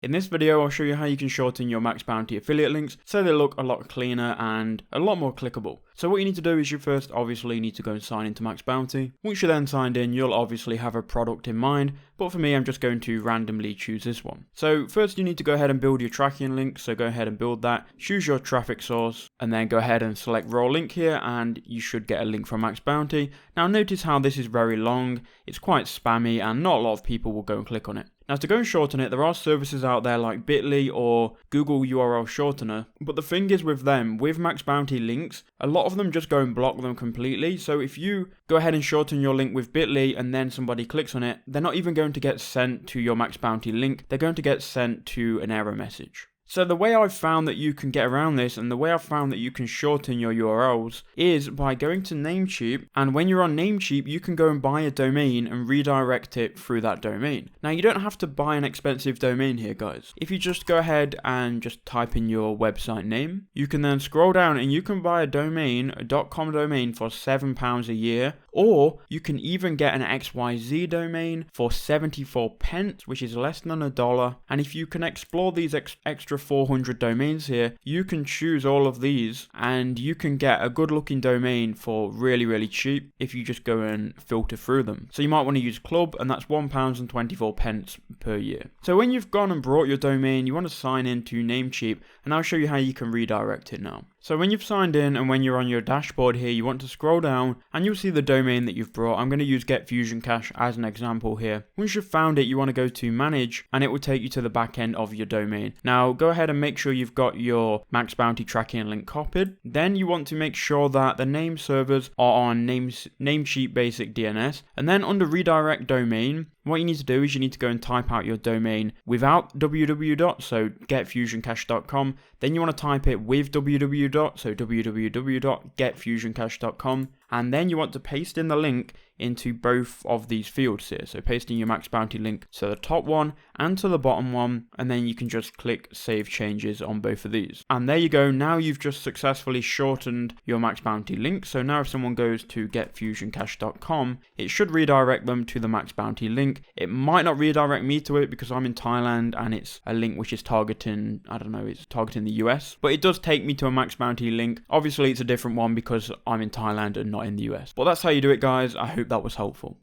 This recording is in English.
In this video, I'll show you how you can shorten your MaxBounty affiliate links so they look a lot cleaner and a lot more clickable. So what you need to do is you first obviously need to go and sign into MaxBounty. Once you're then signed in, you'll obviously have a product in mind, but for me, I'm just going to randomly choose this one. So first you need to go ahead and build your tracking link. So go ahead and build that, choose your traffic source, and then go ahead and select raw link here, and you should get a link from MaxBounty. Now notice how this is very long, it's quite spammy, and not a lot of people will go and click on it. Now to go and shorten it, there are services out there like Bitly or Google URL Shortener, but the thing is with them, with MaxBounty links, a lot of them just go and block them completely. So if you go ahead and shorten your link with Bitly and then somebody clicks on it, they're not even going to get sent to your MaxBounty link, they're going to get sent to an error message. So the way I've found that you can get around this, and the way I've found that you can shorten your URLs, is by going to Namecheap, and when you're on Namecheap, you can go and buy a domain and redirect it through that domain. Now you don't have to buy an expensive domain here, guys. If you just go ahead and just type in your website name, you can then scroll down and you can buy a domain, a .com domain for £7 a year, or you can even get an XYZ domain for 74 pence, which is less than $1. And if you can explore these extra 400 domains here, you can choose all of these and you can get a good looking domain for really cheap if you just go and filter through them. So you might want to use Club, and that's £1.24 per year. So when you've gone and brought your domain, you want to sign in to Namecheap, and I'll show you how you can redirect it now. So when you've signed in and when you're on your dashboard here, you want to scroll down and you'll see the domain that you've brought. I'm going to use Get Fusion Cache as an example here. Once you've found it, you want to go to Manage, and it will take you to the back end of your domain. Now go ahead and make sure you've got your MaxBounty tracking link copied. Then you want to make sure that the name servers are on Namecheap Basic DNS, and then under Redirect Domain, what you need to do is you need to go and type out your domain without www. So getfusioncache.com. Then you want to type it with www. So www.getfusioncache.com. And then you want to paste in the link into both of these fields here. So pasting your MaxBounty link to the top one and to the bottom one, and then you can just click Save Changes on both of these. And there you go. Now you've just successfully shortened your MaxBounty link. So now if someone goes to getfusioncache.com, it should redirect them to the MaxBounty link. It might not redirect me to it because I'm in Thailand and it's a link which is targeting, I don't know, it's targeting the US, but it does take me to a MaxBounty link. Obviously it's a different one because I'm in Thailand and not in the US. But that's how you do it, guys. I hope that was helpful.